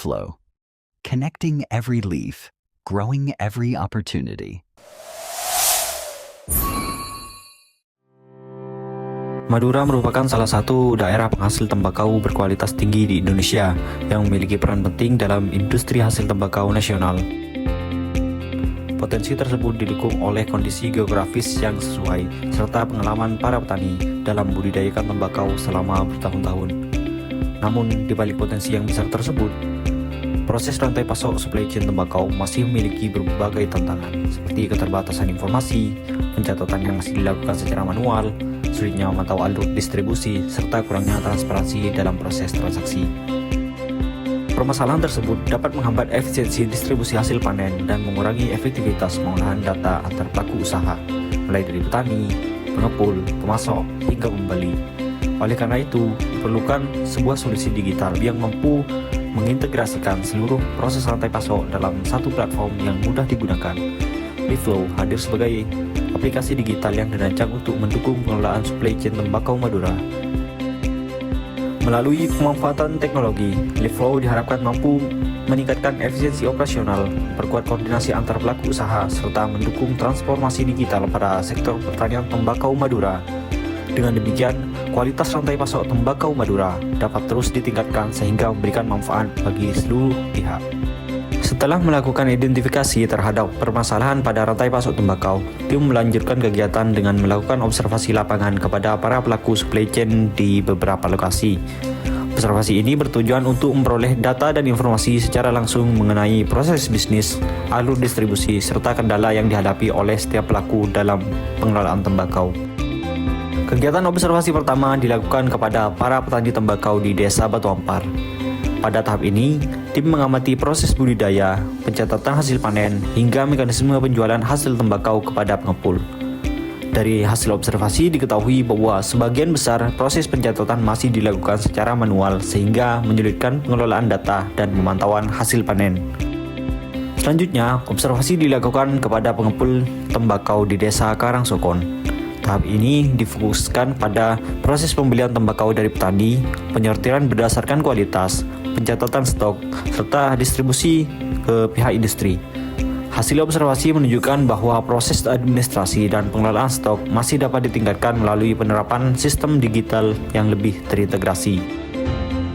LeafFlow, connecting every leaf, growing every opportunity. Madura merupakan salah satu daerah penghasil tembakau berkualitas tinggi di Indonesia yang memiliki peran penting dalam industri hasil tembakau nasional. Potensi tersebut didukung oleh kondisi geografis yang sesuai serta pengalaman para petani dalam membudidayakan tembakau selama bertahun-tahun. Namun, di balik potensi yang besar tersebut, proses rantai pasok supply chain tembakau masih memiliki berbagai tantangan, seperti keterbatasan informasi, pencatatan yang masih dilakukan secara manual, sulitnya memantau alur distribusi, serta kurangnya transparansi dalam proses transaksi. Permasalahan tersebut dapat menghambat efisiensi distribusi hasil panen dan mengurangi efektivitas pengolahan data antar pelaku usaha, mulai dari petani, pengepul, pemasok, hingga pembeli. Oleh karena itu, diperlukan sebuah solusi digital yang mampu mengintegrasikan seluruh proses rantai pasok dalam satu platform yang mudah digunakan. LeafFlow hadir sebagai aplikasi digital yang dirancang untuk mendukung pengelolaan supply chain tembakau Madura. Melalui pemanfaatan teknologi, LeafFlow diharapkan mampu meningkatkan efisiensi operasional, perkuat koordinasi antar pelaku usaha, serta mendukung transformasi digital pada sektor pertanian tembakau Madura. Dengan demikian, kualitas rantai pasok tembakau Madura dapat terus ditingkatkan sehingga memberikan manfaat bagi seluruh pihak. Setelah melakukan identifikasi terhadap permasalahan pada rantai pasok tembakau, tim melanjutkan kegiatan dengan melakukan observasi lapangan kepada para pelaku supply chain di beberapa lokasi. Observasi ini bertujuan untuk memperoleh data dan informasi secara langsung mengenai proses bisnis, alur distribusi, serta kendala yang dihadapi oleh setiap pelaku dalam pengelolaan tembakau. Kegiatan observasi pertama dilakukan kepada para petani tembakau di Desa Batu Ampar. Pada tahap ini, tim mengamati proses budidaya, pencatatan hasil panen, hingga mekanisme penjualan hasil tembakau kepada pengepul. Dari hasil observasi diketahui bahwa sebagian besar proses pencatatan masih dilakukan secara manual sehingga menyulitkan pengelolaan data dan pemantauan hasil panen. Selanjutnya, observasi dilakukan kepada pengepul tembakau di Desa Karangsokon. Tahap ini difokuskan pada proses pembelian tembakau dari petani, penyortiran berdasarkan kualitas, pencatatan stok, serta distribusi ke pihak industri. Hasil observasi menunjukkan bahwa proses administrasi dan pengelolaan stok masih dapat ditingkatkan melalui penerapan sistem digital yang lebih terintegrasi.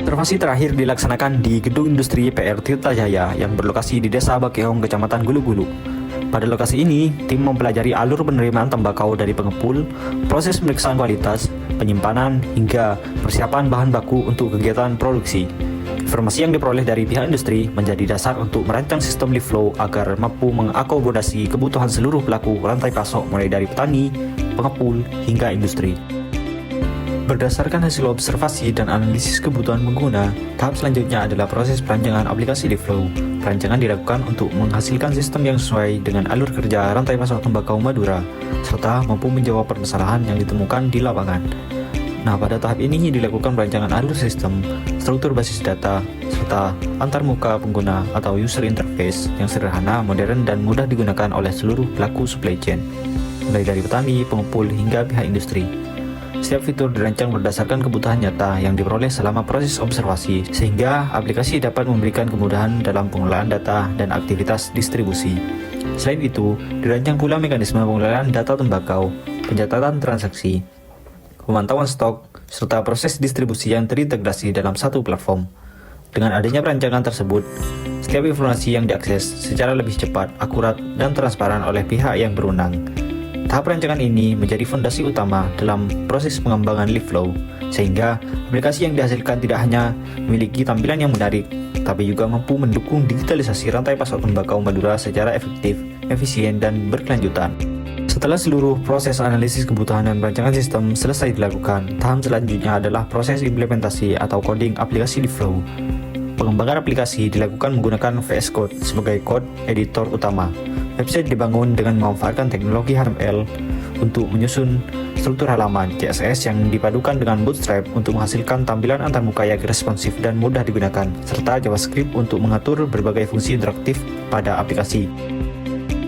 Observasi terakhir dilaksanakan di Gedung Industri PR Tirta Jaya yang berlokasi di Desa Bakeong, Kecamatan Gulu-Gulu. Pada lokasi ini, tim mempelajari alur penerimaan tembakau dari pengepul, proses pemeriksaan kualitas, penyimpanan, hingga persiapan bahan baku untuk kegiatan produksi. Informasi yang diperoleh dari pihak industri menjadi dasar untuk merancang sistem LeafFlow agar mampu mengakomodasi kebutuhan seluruh pelaku rantai pasok mulai dari petani, pengepul, hingga industri. Berdasarkan hasil observasi dan analisis kebutuhan pengguna, tahap selanjutnya adalah proses perancangan aplikasi LeafFlow. Perancangan dilakukan untuk menghasilkan sistem yang sesuai dengan alur kerja rantai pasok tembakau Madura, serta mampu menjawab permasalahan yang ditemukan di lapangan. Nah, pada tahap ini dilakukan perancangan alur sistem, struktur basis data, serta antarmuka pengguna atau user interface yang sederhana, modern, dan mudah digunakan oleh seluruh pelaku supply chain, mulai dari petani, pengepul, hingga pihak industri. Setiap fitur dirancang berdasarkan kebutuhan nyata yang diperoleh selama proses observasi, sehingga aplikasi dapat memberikan kemudahan dalam pengelolaan data dan aktivitas distribusi. Selain itu, dirancang pula mekanisme pengelolaan data tembakau, pencatatan transaksi, pemantauan stok, serta proses distribusi yang terintegrasi dalam satu platform. Dengan adanya perancangan tersebut, setiap informasi yang diakses secara lebih cepat, akurat, dan transparan oleh pihak yang berwenang. Tahap perancangan ini menjadi fondasi utama dalam proses pengembangan LeafFlow, sehingga aplikasi yang dihasilkan tidak hanya memiliki tampilan yang menarik, tapi juga mampu mendukung digitalisasi rantai pasok tembakau Madura secara efektif, efisien, dan berkelanjutan. Setelah seluruh proses analisis kebutuhan dan perancangan sistem selesai dilakukan, tahap selanjutnya adalah proses implementasi atau coding aplikasi LeafFlow. Pengembangan aplikasi dilakukan menggunakan VS Code sebagai code editor utama. Website dibangun dengan memanfaatkan teknologi HTML untuk menyusun struktur halaman, CSS yang dipadukan dengan Bootstrap untuk menghasilkan tampilan antarmuka yang responsif dan mudah digunakan, serta JavaScript untuk mengatur berbagai fungsi interaktif pada aplikasi.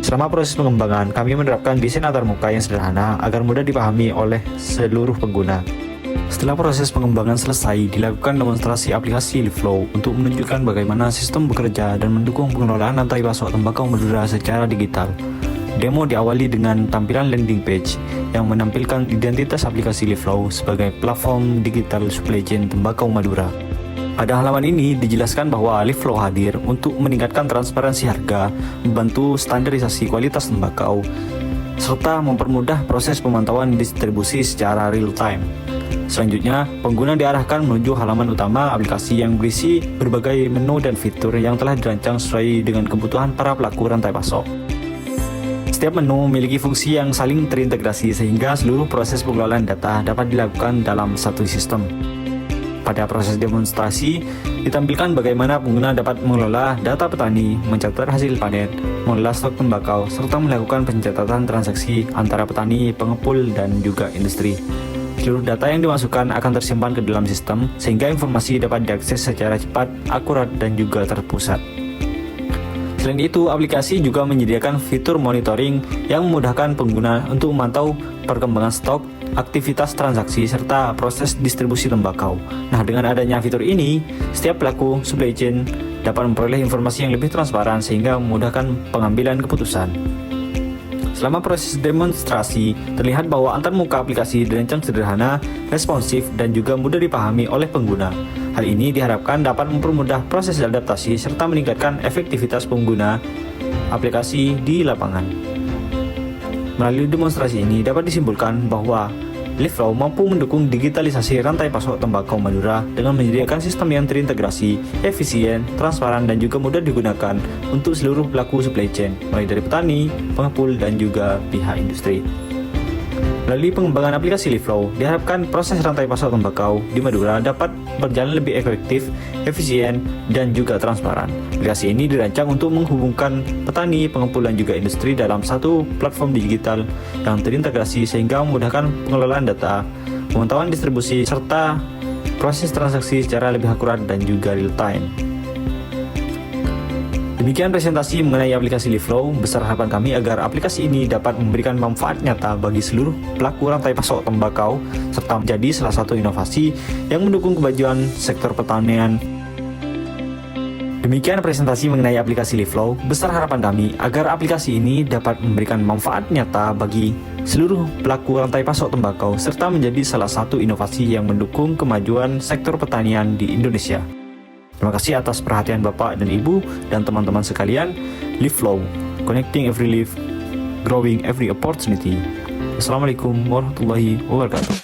Selama proses pengembangan, kami menerapkan desain antarmuka yang sederhana agar mudah dipahami oleh seluruh pengguna. Setelah proses pengembangan selesai, dilakukan demonstrasi aplikasi LeafFlow untuk menunjukkan bagaimana sistem bekerja dan mendukung pengelolaan rantai pasok tembakau Madura secara digital. Demo diawali dengan tampilan landing page yang menampilkan identitas aplikasi LeafFlow sebagai platform digital supply chain tembakau Madura. Pada halaman ini dijelaskan bahwa LeafFlow hadir untuk meningkatkan transparansi harga, membantu standarisasi kualitas tembakau, serta mempermudah proses pemantauan distribusi secara real-time. Selanjutnya, pengguna diarahkan menuju halaman utama aplikasi yang berisi berbagai menu dan fitur yang telah dirancang sesuai dengan kebutuhan para pelaku rantai pasok. Setiap menu memiliki fungsi yang saling terintegrasi sehingga seluruh proses pengelolaan data dapat dilakukan dalam satu sistem. Pada proses demonstrasi, ditampilkan bagaimana pengguna dapat mengelola data petani, mencatat hasil panen, mengelola stok tembakau, serta melakukan pencatatan transaksi antara petani, pengepul, dan juga industri. Seluruh data yang dimasukkan akan tersimpan ke dalam sistem, sehingga informasi dapat diakses secara cepat, akurat, dan juga terpusat. Selain itu, aplikasi juga menyediakan fitur monitoring yang memudahkan pengguna untuk memantau perkembangan stok, aktivitas transaksi, serta proses distribusi tembakau. Nah, dengan adanya fitur ini, setiap pelaku supply chain dapat memperoleh informasi yang lebih transparan sehingga memudahkan pengambilan keputusan. Selama proses demonstrasi, terlihat bahwa antarmuka aplikasi dirancang sederhana, responsif, dan juga mudah dipahami oleh pengguna. Hal ini diharapkan dapat mempermudah proses adaptasi serta meningkatkan efektivitas pengguna aplikasi di lapangan. Melalui demonstrasi ini dapat disimpulkan bahwa LeafFlow mampu mendukung digitalisasi rantai pasok tembakau Madura dengan menyediakan sistem yang terintegrasi, efisien, transparan, dan juga mudah digunakan untuk seluruh pelaku supply chain, mulai dari petani, pengepul, dan juga pihak industri. Melalui pengembangan aplikasi LeafFlow, diharapkan proses rantai pasok tembakau di Madura dapat berjalan lebih efektif, efisien, dan juga transparan. Aplikasi ini dirancang untuk menghubungkan petani, pengepul, dan juga industri dalam satu platform digital yang terintegrasi sehingga memudahkan pengelolaan data, pemantauan distribusi, serta proses transaksi secara lebih akurat dan juga real-time. Demikian presentasi mengenai aplikasi LeafFlow. Besar harapan kami agar aplikasi ini dapat memberikan manfaat nyata bagi seluruh pelaku rantai pasok tembakau serta menjadi salah satu inovasi yang mendukung kemajuan sektor pertanian. Demikian presentasi mengenai aplikasi LeafFlow. Besar harapan kami agar aplikasi ini dapat memberikan manfaat nyata bagi seluruh pelaku rantai pasok tembakau serta menjadi salah satu inovasi yang mendukung kemajuan sektor pertanian di Indonesia. Terima kasih atas perhatian Bapak dan Ibu dan teman-teman sekalian. LeafFlow, connecting every leaf, growing every opportunity. Assalamualaikum warahmatullahi wabarakatuh.